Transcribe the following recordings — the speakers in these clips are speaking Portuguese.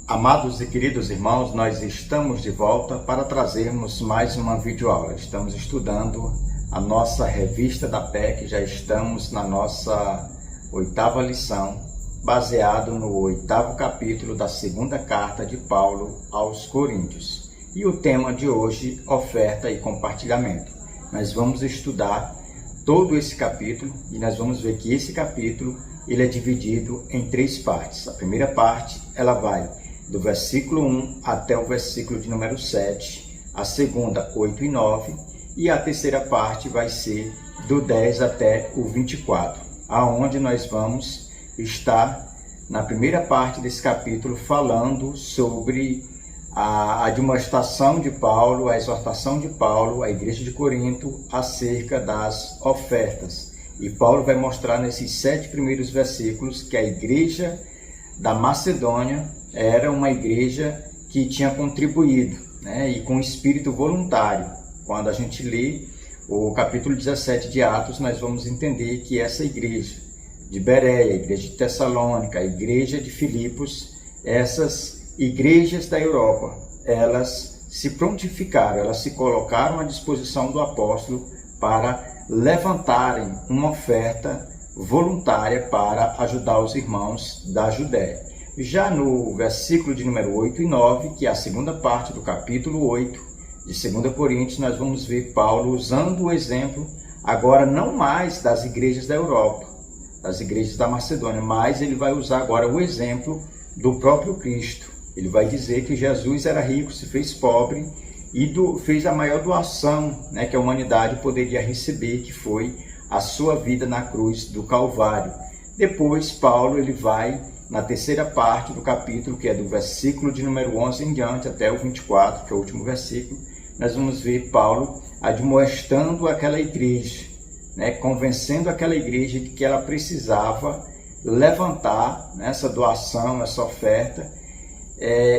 Amados e queridos irmãos, nós estamos de volta para trazermos mais uma videoaula. Estamos estudando a nossa revista da PEC, já estamos na nossa 8ª lição, baseado no 8º capítulo da 2ª carta de Paulo aos Coríntios. E o tema de hoje, oferta e compartilhamento. Nós vamos estudar todo esse capítulo e nós vamos ver que esse capítulo ele é dividido em 3 partes. A primeira parte, ela vai do versículo 1 até o versículo de número 7, a segunda, 8 e 9, e a terceira parte vai ser do 10 até o 24, aonde nós vamos estar na primeira parte desse capítulo falando sobre a admoestação de Paulo, a exortação de Paulo à igreja de Corinto acerca das ofertas. E Paulo vai mostrar nesses 7 primeiros versículos que a igreja da Macedônia era uma igreja que tinha contribuído, e com espírito voluntário. Quando a gente lê o capítulo 17 de Atos, nós vamos entender que essa igreja de Bereia, a igreja de Tessalônica, a igreja de Filipos, essas igrejas da Europa, elas se prontificaram, elas se colocaram à disposição do apóstolo para levantarem uma oferta voluntária para ajudar os irmãos da Judéia. Já no versículo de número 8 e 9, que é a segunda parte do capítulo 8 de 2 Coríntios, nós vamos ver Paulo usando o exemplo, agora não mais das igrejas da Europa, das igrejas da Macedônia, mas ele vai usar agora o exemplo do próprio Cristo. Ele vai dizer que Jesus era rico, se fez pobre e fez a maior doação que a humanidade poderia receber, que foi a sua vida na cruz do Calvário. Depois, Paulo ele vai na terceira parte do capítulo, que é do versículo de número 11 em diante até o 24, que é o último versículo, nós vamos ver Paulo admoestando aquela igreja, convencendo aquela igreja de que ela precisava levantar essa doação, essa oferta,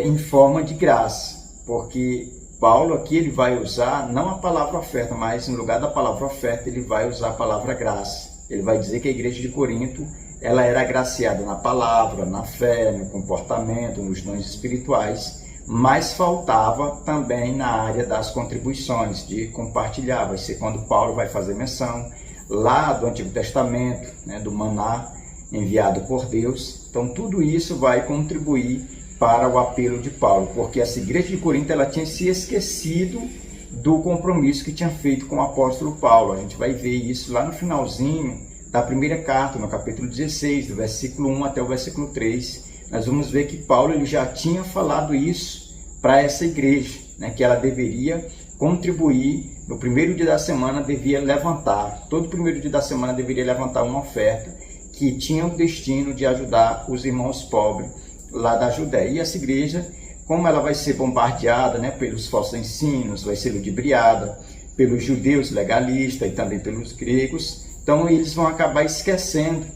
em forma de graça, porque Paulo aqui ele vai usar não a palavra oferta, mas no lugar da palavra oferta ele vai usar a palavra graça. Ele vai dizer que a igreja de Corinto ela era agraciada na palavra, na fé, no comportamento, nos dons espirituais, mas faltava também na área das contribuições, de compartilhar. Vai ser quando Paulo vai fazer menção lá do Antigo Testamento, do maná enviado por Deus. Então tudo isso vai contribuir para o apelo de Paulo, porque essa igreja de Corinto ela tinha se esquecido do compromisso que tinha feito com o apóstolo Paulo. A gente vai ver isso lá no finalzinho da primeira carta, no capítulo 16, do versículo 1 até o versículo 3, nós vamos ver que Paulo ele já tinha falado isso para essa igreja, que ela deveria contribuir, no primeiro dia da semana devia levantar, todo primeiro dia da semana deveria levantar uma oferta que tinha o destino de ajudar os irmãos pobres lá da Judéia. E essa igreja, como ela vai ser bombardeada pelos falsos ensinos, vai ser ludibriada pelos judeus legalistas e também pelos gregos, então eles vão acabar esquecendo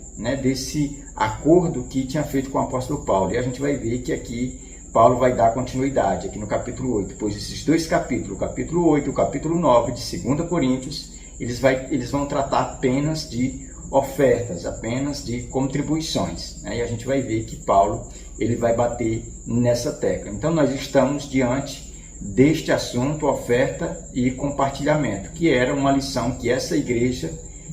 desse acordo que tinha feito com o apóstolo Paulo. E a gente vai ver que aqui Paulo vai dar continuidade, aqui no capítulo 8, pois esses 2 capítulos, o capítulo 8 e o capítulo 9 de 2 Coríntios, eles vão tratar apenas de ofertas, apenas de contribuições. E a gente vai ver que Paulo ele vai bater nessa tecla. Então nós estamos diante deste assunto, oferta e compartilhamento, que era uma lição que essa igreja,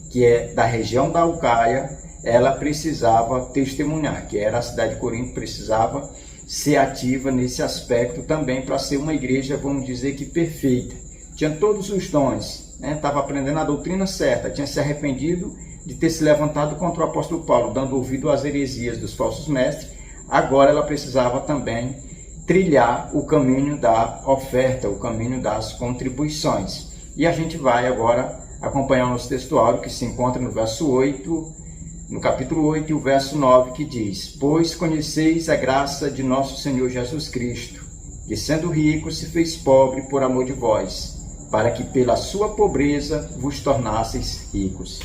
que é da região da Alcaia, ela precisava testemunhar, que era a cidade de Corinto, precisava ser ativa nesse aspecto também para ser uma igreja, vamos dizer que perfeita. Tinha todos os dons, estava aprendendo a doutrina certa, tinha se arrependido de ter se levantado contra o apóstolo Paulo, dando ouvido às heresias dos falsos mestres. Agora ela precisava também trilhar o caminho da oferta, o caminho das contribuições. E a gente vai agora acompanhar o nosso textuário, que se encontra no verso 8, no capítulo 8 e o verso 9, que diz: Pois conheceis a graça de nosso Senhor Jesus Cristo, que sendo rico se fez pobre por amor de vós, para que pela sua pobreza vos tornasseis ricos.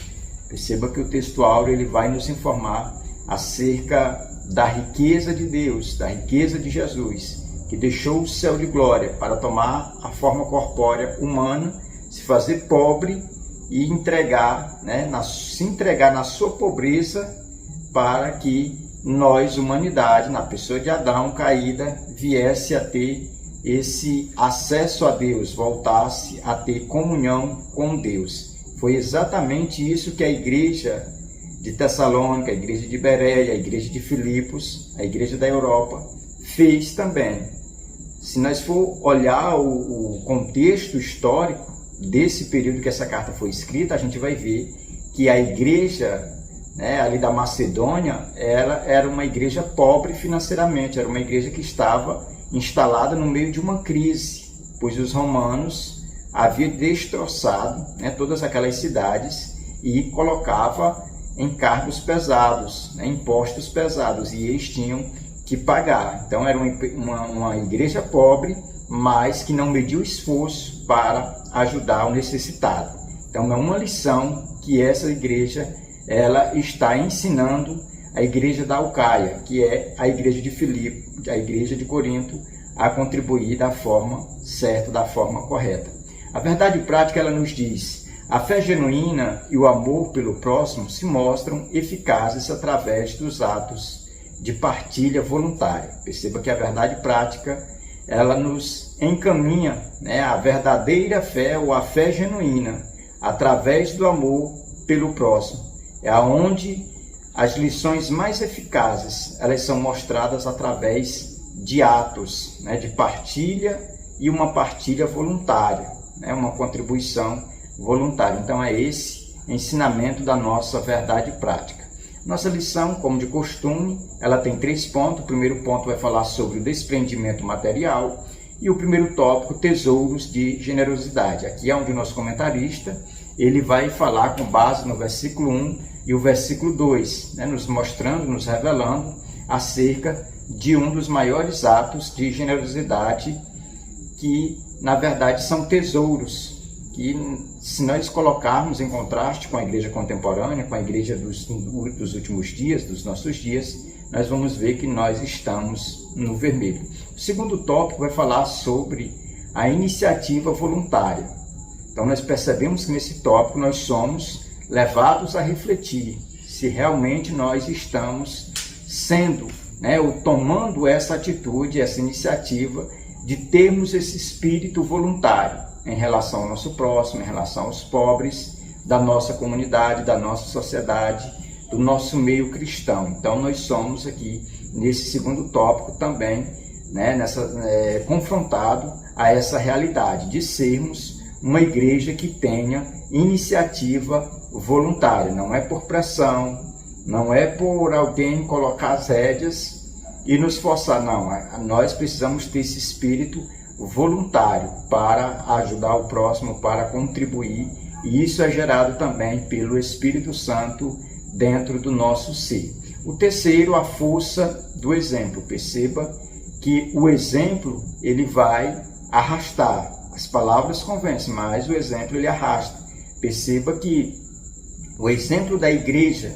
Perceba que o textuário ele vai nos informar acerca da riqueza de Deus, da riqueza de Jesus, que deixou o céu de glória para tomar a forma corpórea humana, se fazer pobre e se entregar na sua pobreza para que nós, humanidade, na pessoa de Adão caída, viesse a ter esse acesso a Deus, voltasse a ter comunhão com Deus. Foi exatamente isso que a igreja de Tessalônica, a igreja de Bereia, a igreja de Filipos, a igreja da Europa, fez também. Se nós for olhar o contexto histórico desse período que essa carta foi escrita, a gente vai ver que a igreja, ali da Macedônia, ela era uma igreja pobre financeiramente, era uma igreja que estava instalada no meio de uma crise, pois os romanos haviam destroçado todas aquelas cidades e colocava encargos pesados, impostos pesados, e eles tinham que pagar. Então era uma igreja pobre, mas que não mediu esforço para ajudar o necessitado. Então é uma lição que essa igreja ela está ensinando a igreja da Alcaia, que é a igreja de Filipe, a igreja de Corinto, a contribuir da forma certa, da forma correta. A verdade prática ela nos diz: a fé genuína e o amor pelo próximo se mostram eficazes através dos atos de partilha voluntária. Perceba que a verdade prática ela nos encaminha a verdadeira fé ou a fé genuína através do amor pelo próximo. É onde as lições mais eficazes elas são mostradas através de atos de partilha e uma partilha voluntária, uma contribuição voluntária. Então é esse ensinamento da nossa verdade prática. Nossa lição, como de costume, ela tem 3 pontos. O primeiro ponto vai falar sobre o desprendimento material e o primeiro tópico, tesouros de generosidade. Aqui é onde o nosso comentarista ele vai falar com base no versículo 1 e o versículo 2, nos mostrando, nos revelando acerca de um dos maiores atos de generosidade que, na verdade, são tesouros que, se nós colocarmos em contraste com a igreja contemporânea, com a igreja dos últimos dias, dos nossos dias, nós vamos ver que nós estamos no vermelho. O segundo tópico vai falar sobre a iniciativa voluntária. Então, nós percebemos que nesse tópico nós somos levados a refletir se realmente nós estamos sendo, ou tomando essa atitude, essa iniciativa de termos esse espírito voluntário em relação ao nosso próximo, em relação aos pobres da nossa comunidade, da nossa sociedade, do nosso meio cristão. Então, nós somos aqui, nesse segundo tópico também, confrontado a essa realidade de sermos uma igreja que tenha iniciativa voluntária. Não é por pressão, não é por alguém colocar as rédeas e nos forçar, não. Nós precisamos ter esse espírito voluntário para ajudar o próximo, para contribuir, e isso é gerado também pelo Espírito Santo dentro do nosso ser. O terceiro, a força do exemplo. Perceba que o exemplo ele vai arrastar. As palavras convencem, mas o exemplo ele arrasta. Perceba que o exemplo da igreja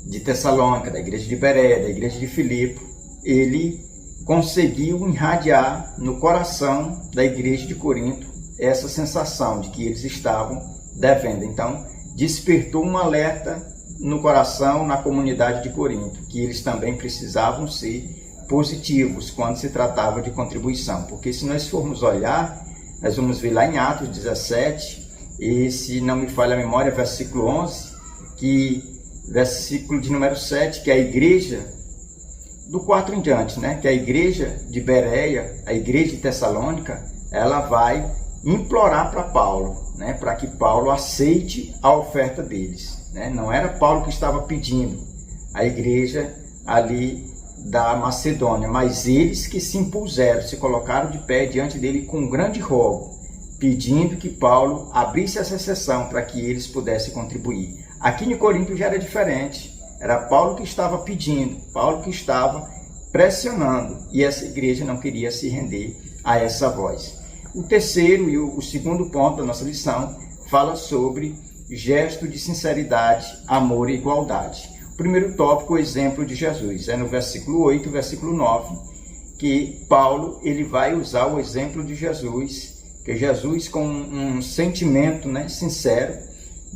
de Tessalônica, da igreja de Bereia, da igreja de Filipe, ele conseguiu irradiar no coração da igreja de Corinto essa sensação de que eles estavam devendo. Então, despertou um alerta no coração, na comunidade de Corinto, que eles também precisavam ser positivos quando se tratava de contribuição. Porque se nós formos olhar, nós vamos ver lá em Atos 17, e se não me falha a memória, versículo 11, versículo de número 7, que a igreja, do 4 em diante, que a igreja de Bereia, a igreja de Tessalônica, ela vai implorar para Paulo, para que Paulo aceite a oferta deles. Não era Paulo que estava pedindo, a igreja ali da Macedônia, mas eles que se impuseram, se colocaram de pé diante dele com um grande rogo, pedindo que Paulo abrisse essa exceção para que eles pudessem contribuir. Aqui em Corinto já era diferente. Era Paulo que estava pedindo, Paulo que estava pressionando, e essa igreja não queria se render a essa voz. O terceiro e o segundo ponto da nossa lição fala sobre gesto de sinceridade, amor e igualdade. O primeiro tópico, o exemplo de Jesus, é no versículo 8 e versículo 9, que Paulo ele vai usar o exemplo de Jesus, que Jesus com um sentimento sincero,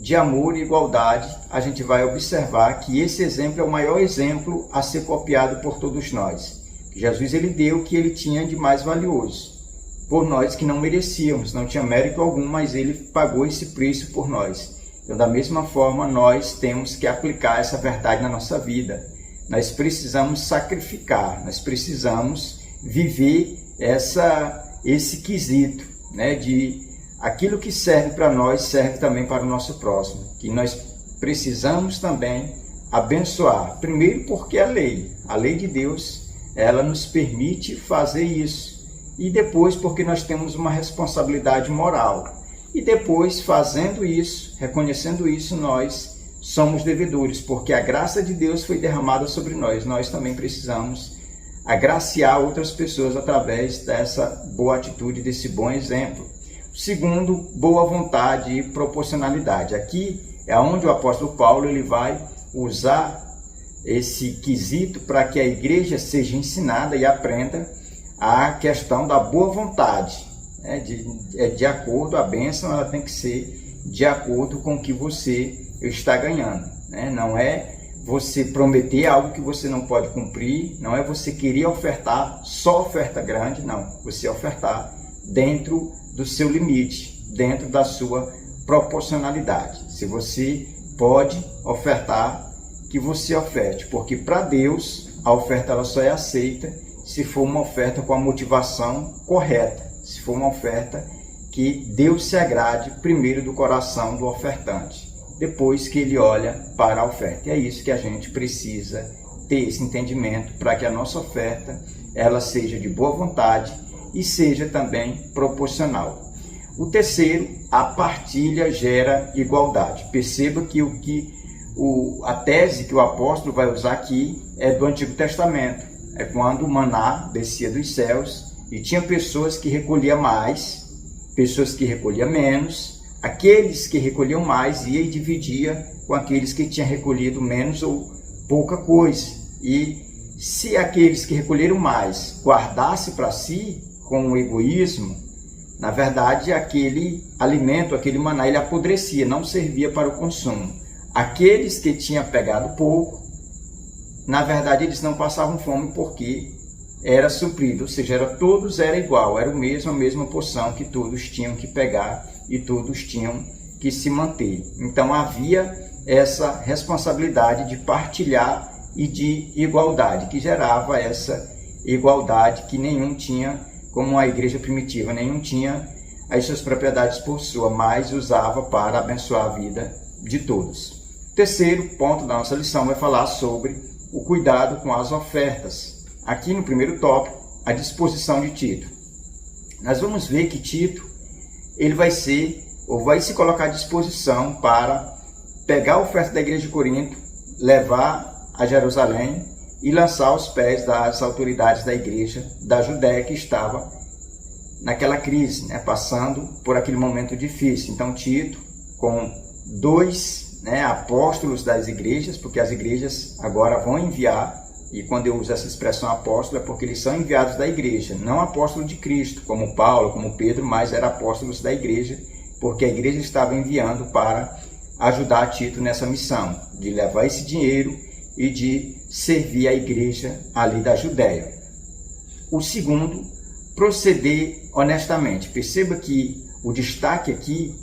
de amor e igualdade, a gente vai observar que esse exemplo é o maior exemplo a ser copiado por todos nós. Jesus ele deu o que ele tinha de mais valioso, por nós que não merecíamos, não tinha mérito algum, mas ele pagou esse preço por nós. Então, da mesma forma, nós temos que aplicar essa verdade na nossa vida. Nós precisamos sacrificar, nós precisamos viver esse quesito, né, de aquilo que serve para nós, serve também para o nosso próximo, que nós precisamos também abençoar. Primeiro porque a lei de Deus, ela nos permite fazer isso. E depois porque nós temos uma responsabilidade moral. E depois, fazendo isso, reconhecendo isso, nós somos devedores, porque a graça de Deus foi derramada sobre nós. Nós também precisamos agraciar outras pessoas através dessa boa atitude, desse bom exemplo. Segundo, boa vontade e proporcionalidade. Aqui é onde o apóstolo Paulo ele vai usar esse quesito para que a igreja seja ensinada e aprenda a questão da boa vontade. De acordo, a bênção ela tem que ser de acordo com o que você está ganhando. Não é você prometer algo que você não pode cumprir, não é você querer ofertar só oferta grande, não. Você ofertar dentro do seu limite, dentro da sua proporcionalidade. Se você pode ofertar, que você oferte, porque para Deus a oferta ela só é aceita se for uma oferta com a motivação correta, se for uma oferta que Deus se agrade primeiro do coração do ofertante, depois que ele olha para a oferta. E é isso que a gente precisa ter esse entendimento para que a nossa oferta ela seja de boa vontade e seja também proporcional. O terceiro, a partilha gera igualdade. Perceba que a tese que o apóstolo vai usar aqui é do Antigo Testamento. É quando o maná descia dos céus e tinha pessoas que recolhiam mais, pessoas que recolhiam menos. Aqueles que recolhiam mais ia e dividia com aqueles que tinham recolhido menos ou pouca coisa. E se aqueles que recolheram mais guardasse para si com o egoísmo, na verdade aquele alimento, aquele maná, ele apodrecia, não servia para o consumo. Aqueles que tinham pegado pouco, na verdade eles não passavam fome porque era suprido, ou seja, todos era igual, era a mesma porção que todos tinham que pegar e todos tinham que se manter. Então havia essa responsabilidade de partilhar e de igualdade, que gerava essa igualdade que nenhum tinha, como a igreja primitiva, nenhum tinha as suas propriedades por sua, mas usava para abençoar a vida de todos. O terceiro ponto da nossa lição vai falar sobre o cuidado com as ofertas. Aqui no primeiro tópico, a disposição de Tito. Nós vamos ver que Tito ele vai se colocar à disposição para pegar a oferta da igreja de Corinto, levar a Jerusalém e lançar aos pés das autoridades da igreja da Judéia que estava naquela crise, passando por aquele momento difícil. Então Tito, com dois apóstolos das igrejas, porque as igrejas agora vão enviar, e quando eu uso essa expressão apóstolo é porque eles são enviados da igreja, não apóstolos de Cristo, como Paulo, como Pedro, mas eram apóstolos da igreja, porque a igreja estava enviando para ajudar Tito nessa missão, de levar esse dinheiro e de servir a igreja ali da Judéia. O segundo, proceder honestamente. Perceba que o destaque aqui,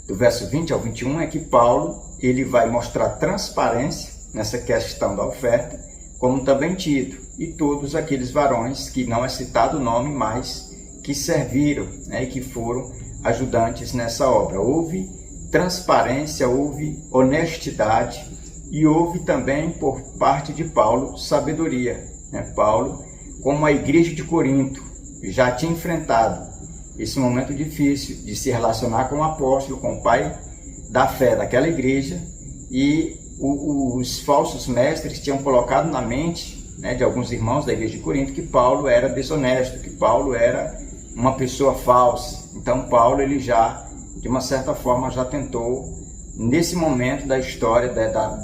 do verso 20 ao 21, é que Paulo ele vai mostrar transparência nessa questão da oferta, como também Tito e todos aqueles varões que não é citado o nome, mas que serviram e que foram ajudantes nessa obra. Houve transparência, houve honestidade e houve também por parte de Paulo sabedoria. Paulo, como a igreja de Corinto já tinha enfrentado esse momento difícil de se relacionar com o apóstolo, com o pai da fé daquela igreja, e os falsos mestres tinham colocado na mente de alguns irmãos da igreja de Corinto que Paulo era desonesto, que Paulo era uma pessoa falsa. Então Paulo ele já, de uma certa forma, já tentou, nesse momento da história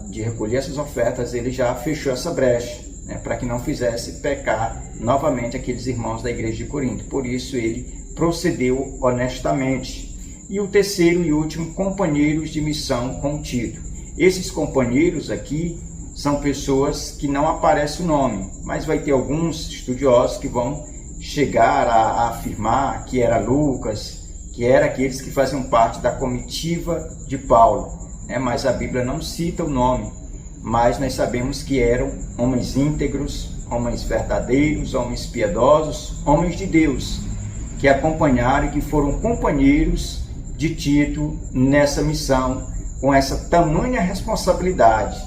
de recolher essas ofertas, ele já fechou essa brecha, para que não fizesse pecar novamente aqueles irmãos da igreja de Corinto. Por isso ele procedeu honestamente. E o terceiro e último, companheiros de missão com Tito. Esses companheiros aqui são pessoas que não aparece o nome, mas vai ter alguns estudiosos que vão chegar a afirmar que era Lucas, que era aqueles que faziam parte da comitiva de Paulo, mas a Bíblia não cita o nome, mas nós sabemos que eram homens íntegros, homens verdadeiros, homens piedosos, homens de Deus, que acompanharam e que foram companheiros de Tito nessa missão, com essa tamanha responsabilidade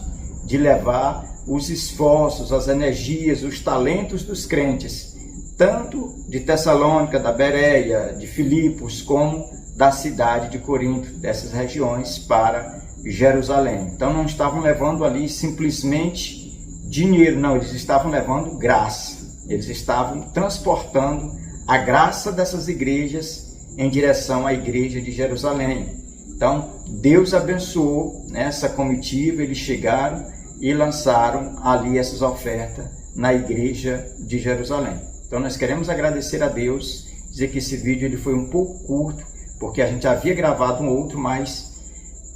de levar os esforços, as energias, os talentos dos crentes, tanto de Tessalônica, da Bereia, de Filipos, como da cidade de Corinto, dessas regiões, para Jerusalém. Então não estavam levando ali simplesmente dinheiro, não, eles estavam levando graça, eles estavam transportando a graça dessas igrejas em direção à igreja de Jerusalém. Então Deus abençoou essa comitiva, eles chegaram e lançaram ali essas ofertas na igreja de Jerusalém. Então nós queremos agradecer a Deus, dizer que esse vídeo ele foi um pouco curto, porque a gente havia gravado um outro, mas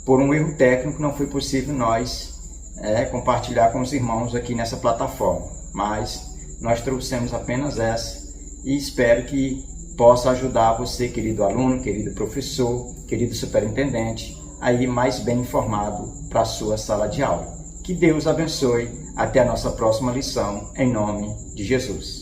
por um erro técnico não foi possível nós compartilhar com os irmãos aqui nessa plataforma. Mas nós trouxemos apenas essa e espero que possa ajudar você, querido aluno, querido professor, querido superintendente, a ir mais bem informado para a sua sala de aula. Que Deus abençoe. Até a nossa próxima lição, em nome de Jesus.